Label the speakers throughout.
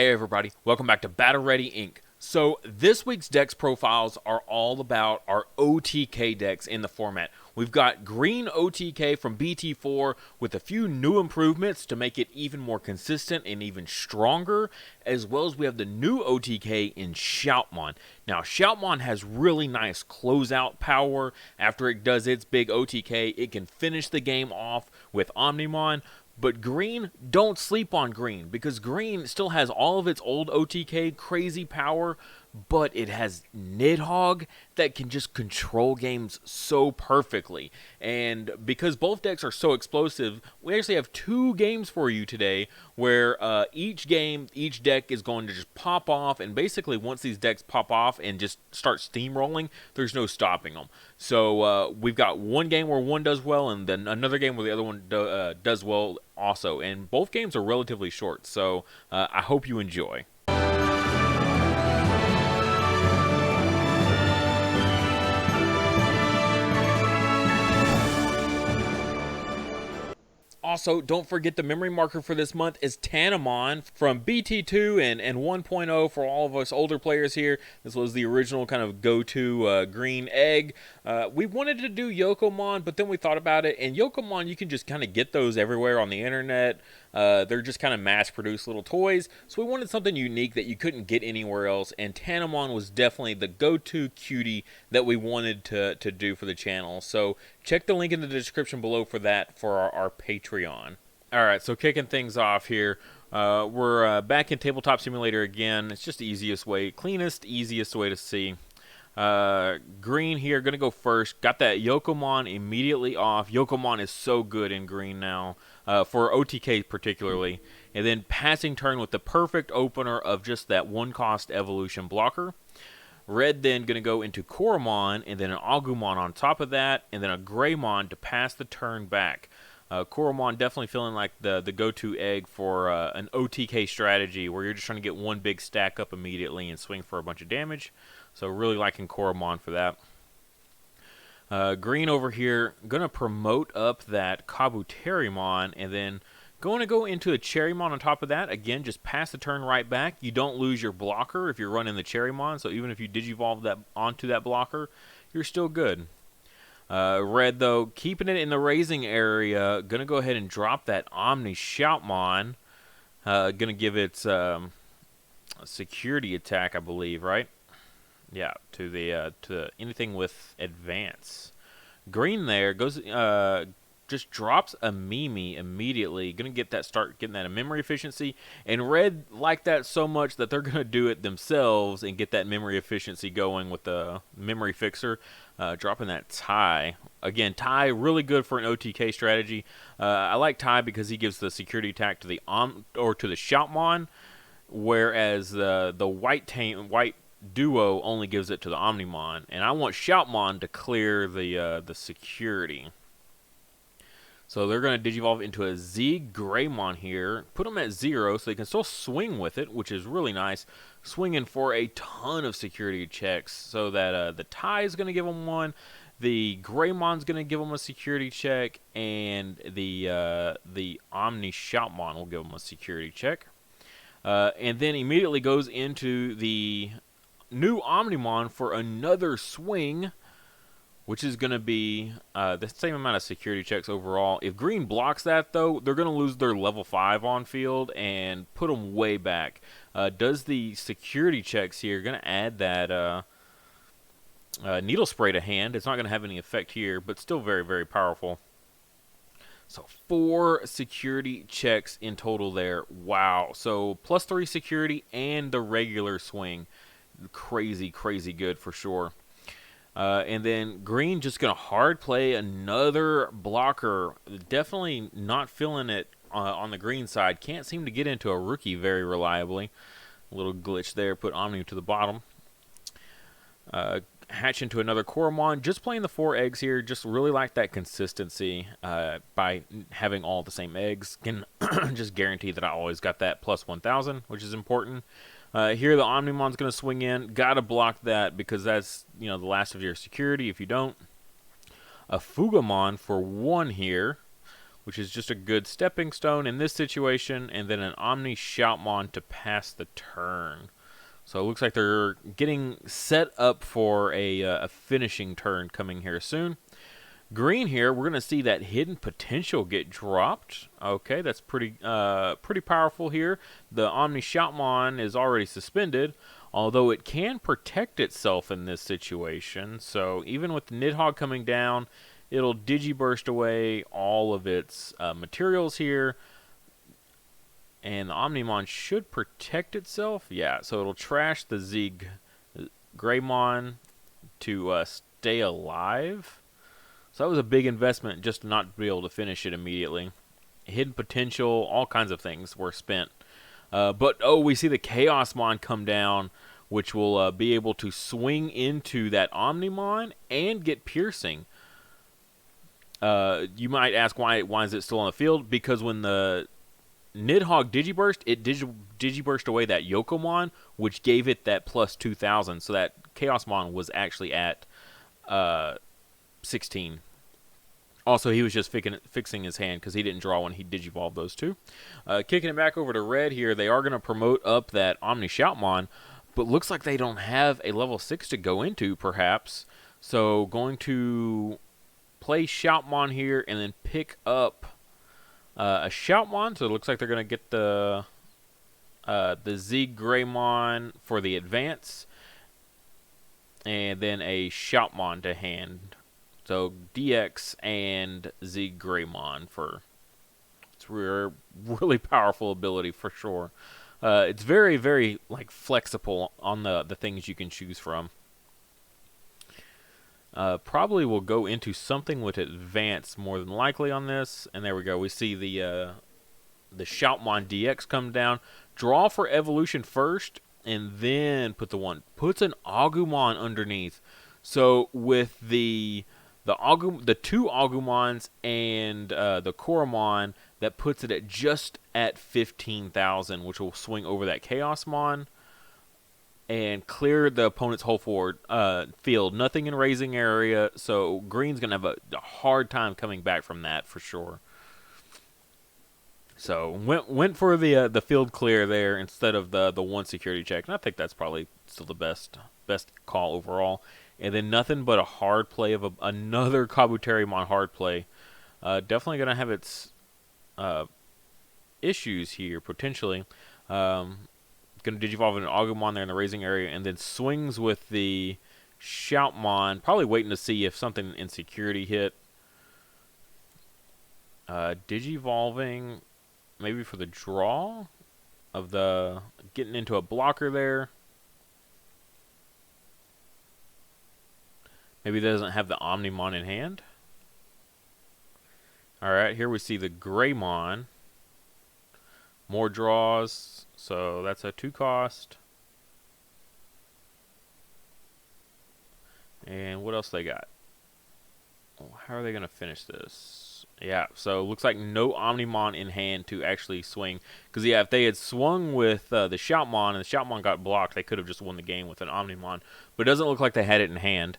Speaker 1: Hey everybody, welcome back to Battle Ready Inc. So this week's decks profiles are all about our OTK decks in the format. We've got green OTK from BT4 with a few new improvements to make it even more consistent and even stronger, as well as we have the new OTK in Shoutmon. Now Shoutmon has really nice closeout power. After it does its big OTK, it can finish the game off with Omnimon. But green, don't sleep on green, because green still has all of its old OTK crazy power, but it has Nidhogg that can just control games so perfectly. And because both decks are so explosive, we actually have two games for you today where each deck is going to just pop off, and basically once these decks pop off and just start steamrolling, there's no stopping them. So we've got one game where one does well, and then another game where the other one does well also. And both games are relatively short, so I hope you enjoy. Also, don't forget the memory marker for this month is Tanamon from BT2 and 1.0 for all of us older players here. This was the original kind of go-to green egg. We wanted to do Yokomon, but then we thought about it, and Yokomon, you can just kind of get those everywhere on the internet. They're just kind of mass-produced little toys, so we wanted something unique that you couldn't get anywhere else, and Tanamon was definitely the go-to cutie that we wanted to do for the channel. So check the link in the description below for that for our Patreon. Alright, so kicking things off here, we're back in Tabletop Simulator again. It's just the easiest way, cleanest, easiest way to see. Green here, gonna go first. Got that Yokomon immediately off. Yokomon is so good in green now, for OTK particularly. And then passing turn with the perfect opener of just that one-cost evolution blocker. Red then going to go into Koromon, and then an Agumon on top of that, and then a Greymon to pass the turn back. Koromon definitely feeling like the go-to egg for an OTK strategy where you're just trying to get one big stack up immediately and swing for a bunch of damage. So really liking Koromon for that. Green over here, going to promote up that Kabuterimon, and then going to go into a Cherrymon on top of that. Again, just pass the turn right back. You don't lose your blocker if you're running the Cherrymon, so even if you Digivolve that onto that blocker, you're still good. Red, though, keeping it in the raising area, going to go ahead and drop that Omni Shoutmon. Going to give its security attack, I believe, right? Yeah, to anything with advance. Green there goes just drops a Mimi immediately. Gonna start getting that memory efficiency. And red like that so much that they're gonna do it themselves and get that memory efficiency going with the memory fixer. Dropping that Ty. Again, Ty really good for an OTK strategy. I like Ty because he gives the security attack to the Shoutmon, whereas the white duo only gives it to the Omnimon, and I want Shoutmon to clear the security. So they're going to Digivolve into a Z Greymon here, put them at 0 so they can still swing with it, which is really nice. Swinging for a ton of security checks, so that the Ty is going to give them one, the Greymon's going to give them a security check, and the Omni Shoutmon will give them a security check. And then immediately goes into the new Omnimon for another swing, which is going to be the same amount of security checks overall. If green blocks that, though, they're going to lose their level 5 on field and put them way back. Does the security checks here, going to add that Needle Spray to hand. It's not going to have any effect here, but still very, very powerful. So 4 security checks in total there. Wow. So +3 security and the regular swing. Crazy, crazy good for sure. And then green just going to hard play another blocker. Definitely not feeling it on the green side. Can't seem to get into a rookie very reliably. A little glitch there. Put Omni to the bottom. Hatch into another Koromon. Just playing the 4 eggs here. Just really like that consistency by having all the same eggs. Can just guarantee that I always got that +1000, which is important. Here the Omnimon's going to swing in. Got to block that because that's, the last of your security if you don't. A Fugamon for 1 here. which is just a good stepping stone in this situation, and then an Omni Shoutmon to pass the turn. So it looks like they're getting set up for a finishing turn coming here soon. Green here, we're going to see that hidden potential get dropped. Okay, that's pretty powerful here. The Omni Shoutmon is already suspended, although it can protect itself in this situation. So even with the Nidhogg coming down, it'll Digiburst away all of its materials here. And the Omnimon should protect itself. Yeah, so it'll trash the Greymon to stay alive. So that was a big investment just to not be able to finish it immediately. Hidden potential, all kinds of things were spent. But we see the Chaosmon come down, which will be able to swing into that Omnimon and get piercing. You might ask why is it still on the field? Because when the Nidhogg Digiburst, it Digiburst away that Yokomon, which gave it that plus 2,000. So that Chaosmon was actually at 16. Also, he was just fixing his hand because he didn't draw when he Digivolved those two. Kicking it back over to red here, they are going to promote up that Omni Shoutmon, but looks like they don't have a level 6 to go into, perhaps. So going to play Shoutmon here and then pick up a Shoutmon. So it looks like they're going to get the Greymon for the advance, and then a Shoutmon to hand. So DX and Greymon for it's really powerful ability for sure. It's very, very like flexible on the things you can choose from. Probably will go into something with advance more than likely on this. And there we go. We see the Shoutmon DX come down. Draw for evolution first, and then puts an Agumon underneath. So with the two Agumons and the Koromon, that puts it at 15,000, which will swing over that Chaosmon and clear the opponent's whole forward field. Nothing in raising area, so green's gonna have a hard time coming back from that for sure. So went for the field clear there instead of the one security check, and I think that's probably still the best call overall. And then nothing but a hard play of another Kabuterimon hard play. Definitely going to have its issues here, potentially. Going to Digivolve an Agumon there in the raising area, and then swings with the Shoutmon. Probably waiting to see if something in security hit. Digivolving maybe for the draw of the getting into a blocker there. Maybe it doesn't have the Omnimon in hand. Alright, here we see the Greymon. More draws, so that's a 2 cost. And what else they got? How are they going to finish this? Yeah, so looks like no Omnimon in hand to actually swing. Because, yeah, if they had swung with the Shoutmon and the Shoutmon got blocked, they could have just won the game with an Omnimon. But it doesn't look like they had it in hand.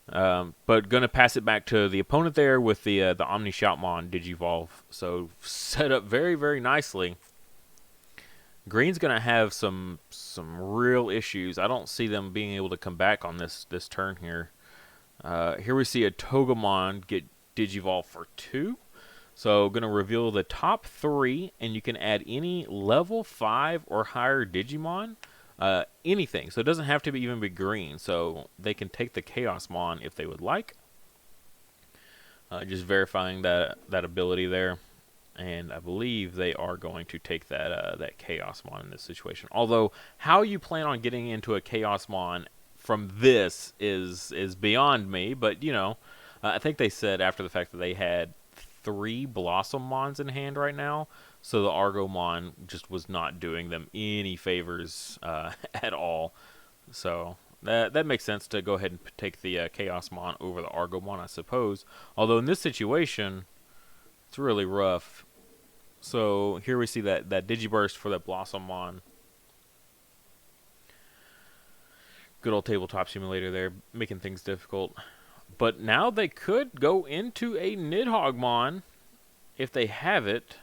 Speaker 1: But going to pass it back to the opponent there with the Omni Shoutmon Digivolve. So set up very, very nicely. Green's going to have some real issues. I don't see them being able to come back on this turn here. Here we see a Togemon get Digivolve for 2. So going to reveal the top 3, and you can add any level 5 or higher Digimon. Anything. So it doesn't have to even be green. So they can take the Chaosmon if they would like. Just verifying that ability there. And I believe they are going to take that Chaosmon in this situation. Although, how you plan on getting into a Chaosmon from this is beyond me. But, you know, I think they said after the fact that they had 3 Blossommons in hand right now. So the Argomon just was not doing them any favors at all. So that makes sense to go ahead and take the Chaosmon over the Argomon, I suppose. Although in this situation, it's really rough. So here we see that Digiburst for that Blossommon. Good old tabletop simulator there, making things difficult. But now they could go into a Nidhoggmon if they have it,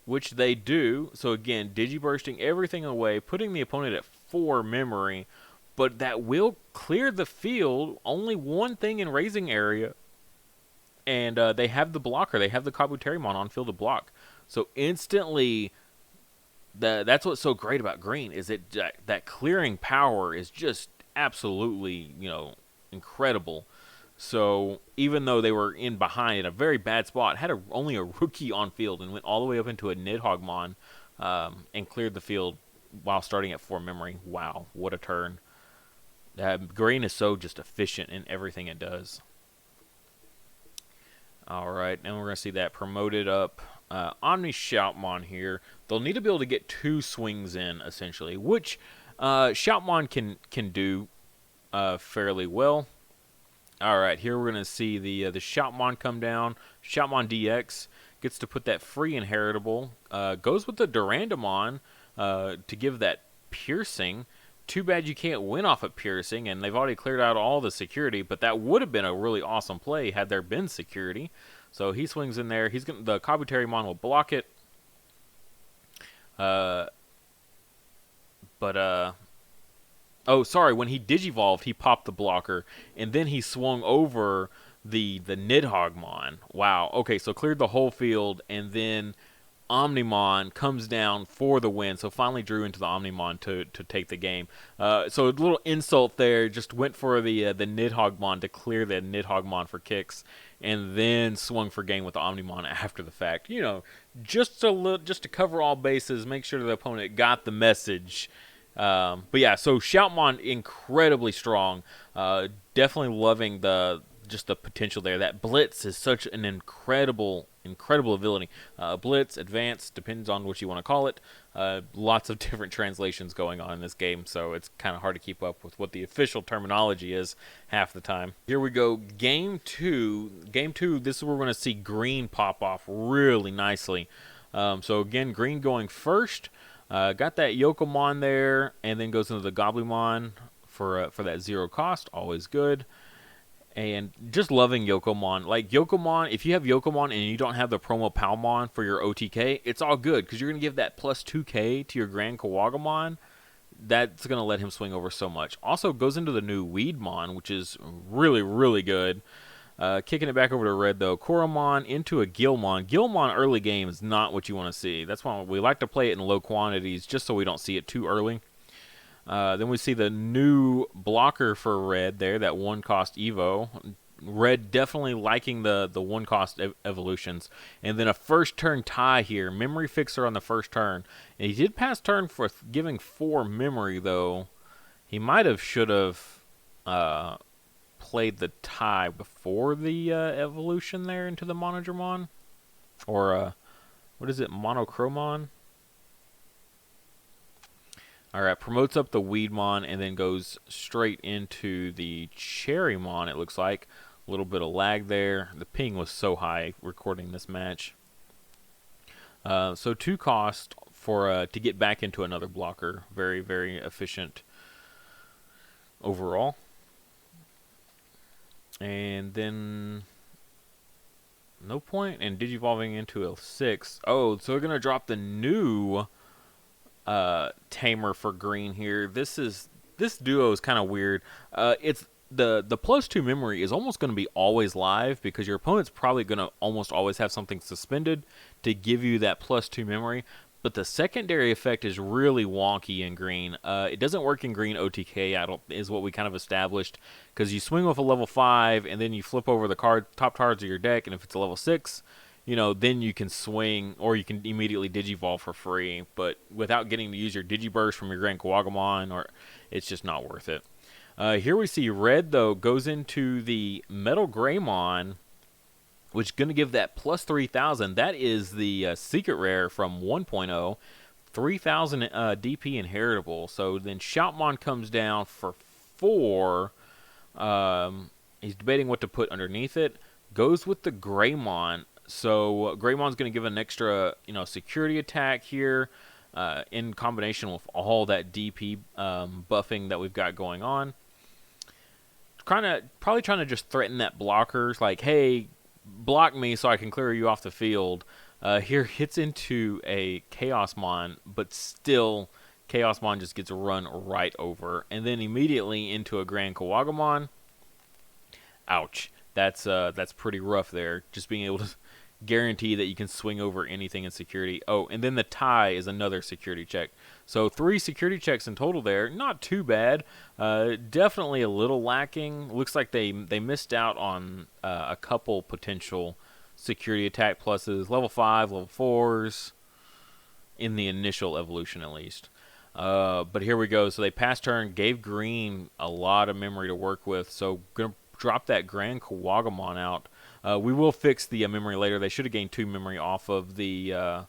Speaker 1: which they do, so again, digibursting everything away, putting the opponent at 4 memory, but that will clear the field, only one thing in raising area, and they have the blocker, they have the Kabuterimon on field to block. So instantly, that's what's so great about green, is that clearing power is just absolutely, incredible. So even though they were in behind in a very bad spot, had only a rookie on field and went all the way up into a Nidhoggmon and cleared the field while starting at 4 memory. Wow, what a turn. Green is so just efficient in everything it does. Alright, now we're going to see that promoted up. Omni Shoutmon here. They'll need to be able to get 2 swings in, essentially, which Shoutmon can do fairly well. Alright, here we're going to see the Shoutmon come down. Shoutmon DX gets to put that free inheritable. Goes with the Durandamon to give that piercing. Too bad you can't win off of piercing, and they've already cleared out all the security, but that would have been a really awesome play had there been security. So he swings in there. The Kabuterimon will block it. Oh, sorry, when he Digivolved, he popped the blocker, and then he swung over the Nidhoggmon. Wow, okay, so cleared the whole field, and then Omnimon comes down for the win, so finally drew into the Omnimon to take the game. So a little insult there, just went for the Nidhoggmon to clear the Nidhoggmon for kicks, and then swung for game with the Omnimon after the fact. Just to cover all bases, make sure the opponent got the message. But yeah, so Shoutmon incredibly strong. Definitely loving the potential there. That Blitz is such an incredible ability. Blitz, Advance, depends on what you want to call it. Lots of different translations going on in this game, so it's kind of hard to keep up with what the official terminology is half the time. Here we go, Game 2. Game 2, this is where we're going to see green pop off really nicely. So again, green going first. Got that Yokomon there, and then goes into the Goblimon for that 0 cost. Always good. And just loving Yokomon. Like, Yokomon, if you have Yokomon and you don't have the promo Palmon for your OTK, it's all good, because you're going to give that plus 2k to your Grand Kawagamon. That's going to let him swing over so much. Also goes into the new Weedmon, which is really, really good. Kicking it back over to red, though. Koromon into a Gilmon. Gilmon early game is not what you want to see. That's why we like to play it in low quantities, just so we don't see it too early. Then we see the new blocker for red there, that 1-cost Evo. Red definitely liking the 1-cost evolutions. And then a first turn tie here. Memory Fixer on the first turn. And he did pass turn for giving 4 memory, though. He should have played the tie before the evolution there into the Monodramon. Or, what is it, Monochromon? Alright, promotes up the Weedmon and then goes straight into the Cherrymon, it looks like. A little bit of lag there. The ping was so high recording this match. So 2 cost for to get back into another blocker. Very, very efficient overall. And then no point in Digivolving into a 6. Oh, so we're going to drop the new tamer for green here. This duo is kind of weird. It's the plus 2 memory is almost going to be always live, because your opponent's probably going to almost always have something suspended to give you that plus 2 memory. But the secondary effect is really wonky in green. It doesn't work in green OTK, is what we kind of established, because you swing with a level 5 and then you flip over the top cards of your deck, and if it's a level 6, then you can swing, or you can immediately Digivolve for free, but without getting to use your Digiburst from your Grand Kawagamon, it's just not worth it. Here we see red, though, goes into the Metal Greymon, which is going to give that plus 3,000. That is the secret rare from 1.0, 3,000 DP inheritable. So then Shoutmon comes down for 4. He's debating what to put underneath it. Goes with the Greymon. So Greymon's going to give an extra, security attack here, in combination with all that DP buffing that we've got going on. Probably trying to just threaten that blockers, like, hey, block me so I can clear you off the field. Here hits into a Chaosmon, but still Chaosmon just gets run right over. And then immediately into a Grand Kawagamon. Ouch. That's pretty rough there. Just being able to guarantee that you can swing over anything in security. Oh, and then the tie is another security check. So 3 security checks in total there. Not too bad. Definitely a little lacking. Looks like they missed out on a couple potential security attack pluses. Level 5, level 4s. In the initial evolution at least. But here we go. So they passed turn, gave green a lot of memory to work with. So going to drop that Grand Kawagamon out. We will fix the memory later. They should have gained 2 memory off of the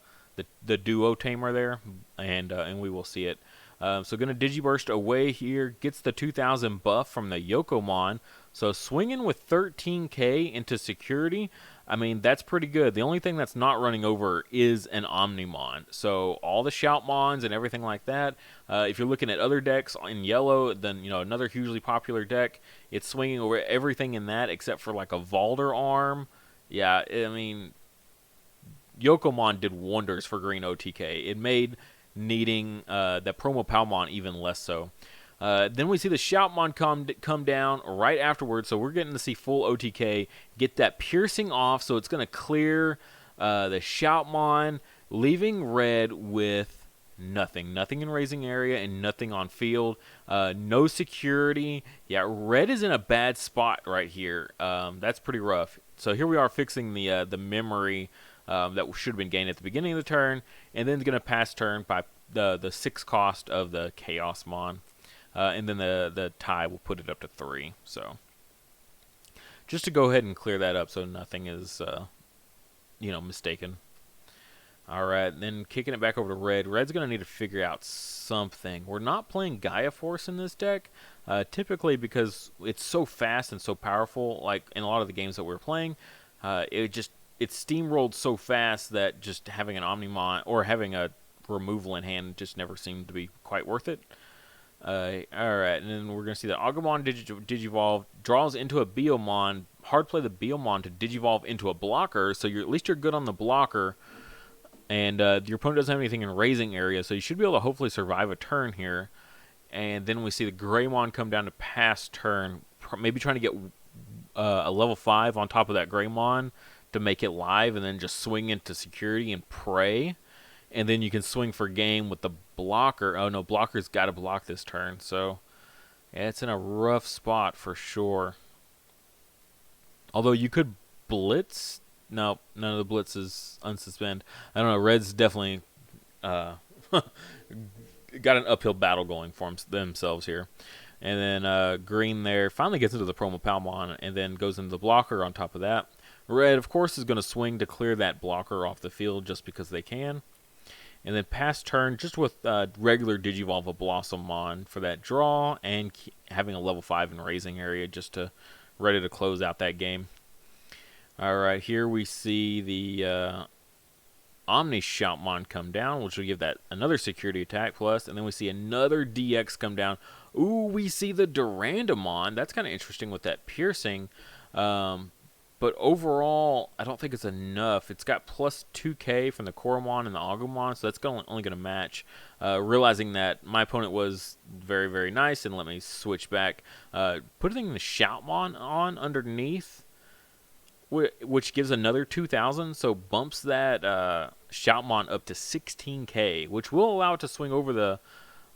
Speaker 1: Duo Tamer there, and we will see it. So going to Digiburst away here. Gets the 2000 buff from the Yokomon. So swinging with 13k into security, I mean, that's pretty good. The only thing that's not running over is an Omnimon. So all the Shoutmons and everything like that, if you're looking at other decks in yellow, then, you know, another hugely popular deck, it's swinging over everything in that except for like a Valder arm. Yeah, I mean, Yokomon did wonders for green OTK. It made needing the Promo Palmon even less so. Then we see the Shoutmon come down right afterwards, so we're getting to see full OTK, get that piercing off, so it's going to clear the Shoutmon, leaving red with nothing. Nothing in raising area and nothing on field. No security. Yeah, red is in a bad spot right here. That's pretty rough. So here we are fixing the memory that should have been gained at the beginning of the turn, and then it's going to pass turn by the 6 cost of the Chaosmon. And then the tie will put it up to 3. So just to go ahead and clear that up so nothing is, mistaken. All right, then kicking it back over to red. Red's going to need to figure out something. We're not playing Gaia Force in this deck, typically because it's so fast and so powerful. Like in a lot of the games that we're playing, it's steamrolled so fast that just having an Omnimon or having a removal in hand just never seemed to be quite worth it. Alright, and then we're going to see that Agumon Digivolve draws into a Biomon. Hard play the Biomon to Digivolve into a blocker, so at least you're good on the blocker. And your opponent doesn't have anything in raising area, so you should be able to hopefully survive a turn here. And then we see the Greymon come down to pass turn, maybe trying to get a level 5 on top of that Greymon to make it live, and then just swing into security and pray. And then you can swing for game with the blocker. Oh, no, blocker's got to block this turn. So, yeah, it's in a rough spot for sure. Although you could blitz. No, none of the blitzes unsuspend. I don't know. Red's definitely got an uphill battle going for themselves here. And then green there finally gets into the Promo Palmon and then goes into the blocker on top of that. Red, of course, is going to swing to clear that blocker off the field just because they can. And then pass turn just with regular Digivolve a Blossomon for that draw and having a level 5 in raising area just to ready to close out that game. Alright, here we see the Omni Shoutmon come down, which will give that another security attack plus, and then we see another DX come down. Ooh, we see the Durandamon. That's kind of interesting with that piercing. But overall, I don't think it's enough. It's got plus 2k from the Koromon and the Agumon, so that's only going to match. Realizing that my opponent was very, very nice, and let me switch back. Putting the Shoutmon on underneath, which gives another 2,000, so bumps that Shoutmon up to 16k, which will allow it to swing over the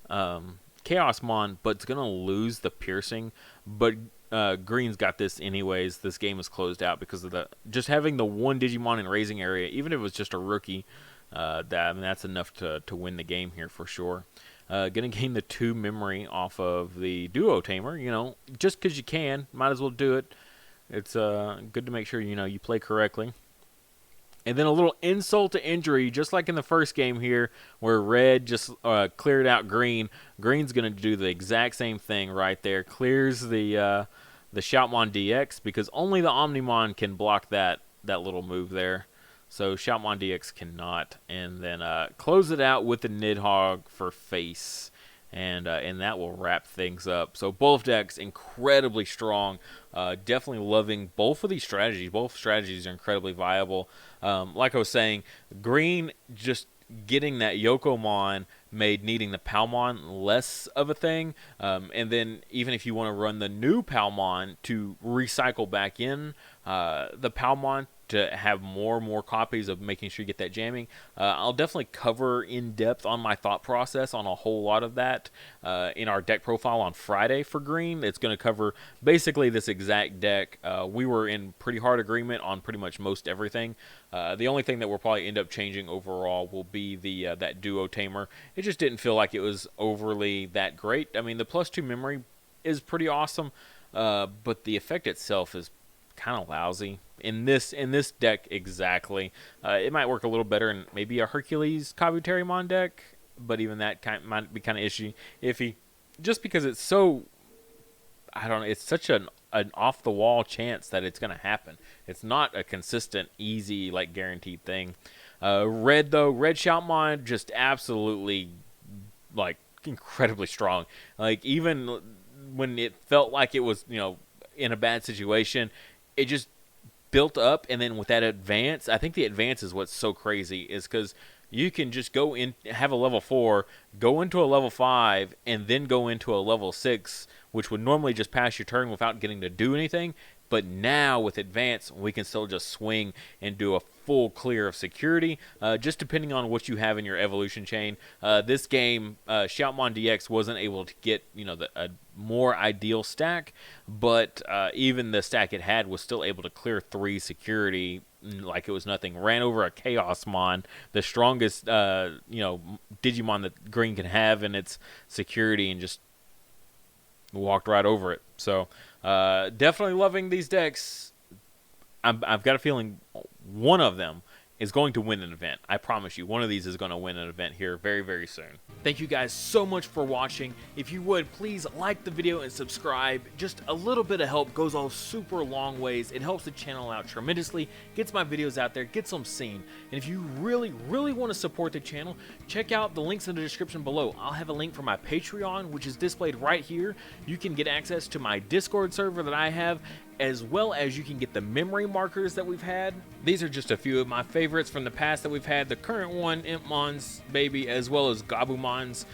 Speaker 1: Chaosmon, but it's going to lose the piercing. But green's got this anyways. This game is closed out because of just having the one Digimon in raising area, even if it was just a rookie. That's enough to win the game here for sure. Gonna gain the 2 memory off of the Duo Tamer. Just because you can, might as well do it. It's good to make sure you play correctly. And then a little insult to injury, just like in the first game here, where red just cleared out green. Green's going to do the exact same thing right there. Clears the Shoutmon DX, because only the Omnimon can block that little move there. So Shoutmon DX cannot. And then close it out with the Nidhogg for face. and that will wrap things up. So both decks incredibly strong. Definitely loving both of these strategies. Both strategies are incredibly viable. Like I was saying, green just getting that Yokomon made needing the Palmon less of a thing. And then even if you want to run the new Palmon to recycle back in the Palmon to have more and more copies of making sure you get that jamming, I'll definitely cover in depth on my thought process on a whole lot of that in our deck profile on Friday for green. It's going to cover basically this exact deck. We were in pretty hard agreement on pretty much most everything. The only thing that we'll probably end up changing overall will be the that duo tamer. It just didn't feel like it was overly that great. I mean, the +2 memory is pretty awesome, but the effect itself is kind of lousy in this deck exactly. It might work a little better in maybe a Hercules Kabuterimon deck, but even that might be kind of iffy, just because it's so, I don't know, it's such an off the wall chance that it's going to happen. It's not a consistent, easy, like guaranteed thing. Red Shoutmon just absolutely like incredibly strong. Like even when it felt like it was, in a bad situation, it just built up, and then with that advance, I think the advance is what's so crazy, is because you can just go in, have a level 4, go into a level 5, and then go into a level 6, which would normally just pass your turn without getting to do anything. But now with advance, we can still just swing and do a full clear of security, just depending on what you have in your evolution chain. This game, Shoutmon DX wasn't able to get a more ideal stack, but even the stack it had was still able to clear 3 security like it was nothing. Ran over a Chaosmon, the strongest Digimon that green can have in its security, and just walked right over it. So definitely loving these decks. I've got a feeling one of them is going to win an event. I promise you, one of these is going to win an event here very, very soon. Thank you guys so much for watching. If you would, please like the video and subscribe. Just a little bit of help goes a super long ways. It helps the channel out tremendously, gets my videos out there, gets them seen. And if you really, really want to support the channel, check out the links in the description below. I'll have a link for my Patreon, which is displayed right here. You can get access to my Discord server that I have, as well as you can get the memory markers that we've had. These are just a few of my favorites from the past that we've had. The current one, Impmon's baby, as well as Gabumon's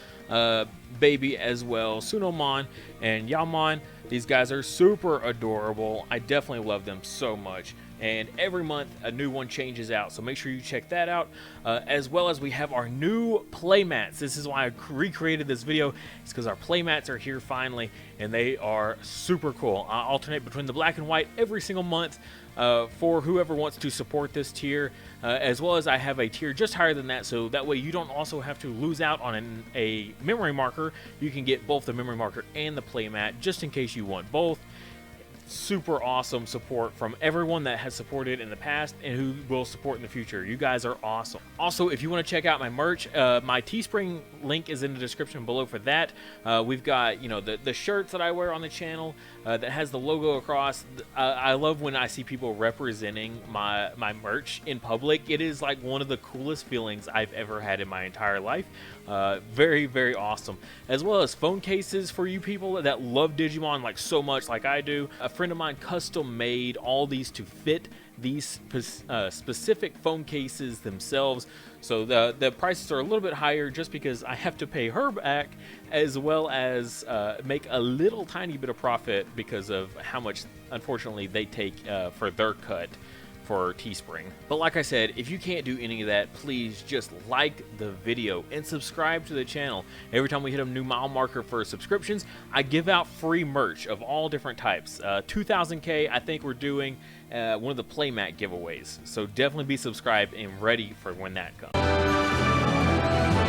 Speaker 1: baby as well, Sunomon and Yaomon. These guys are super adorable. I definitely love them so much. And every month a new one changes out, so make sure you check that out. As well as we have our new playmats. This is why I recreated this video. It's because our playmats are here finally, and they are super cool. I alternate between the black and white every single month for whoever wants to support this tier, as well as I have a tier just higher than that, so that way you don't also have to lose out on a memory marker. You can get both the memory marker and the playmat just in case you want both. Super awesome support from everyone that has supported in the past and who will support in the future. You guys are awesome. Also, if you want to check out my merch, my Teespring link is in the description below for that. We've got the shirts that I wear on the channel that has the logo across. I love when I see people representing my merch in public. It is like one of the coolest feelings I've ever had in my entire life. Very, very awesome. As well as phone cases for you people that love Digimon like so much like I do. A friend of mine custom made all these to fit these specific phone cases themselves. So the prices are a little bit higher just because I have to pay her back, as well as make a little tiny bit of profit because of how much, unfortunately, they take for their cut for Teespring. But like I said, if you can't do any of that, please just like the video and subscribe to the channel. Every time we hit a new mile marker for subscriptions, I give out free merch of all different types. 2000K, I think we're doing one of the playmat giveaways. So definitely be subscribed and ready for when that comes.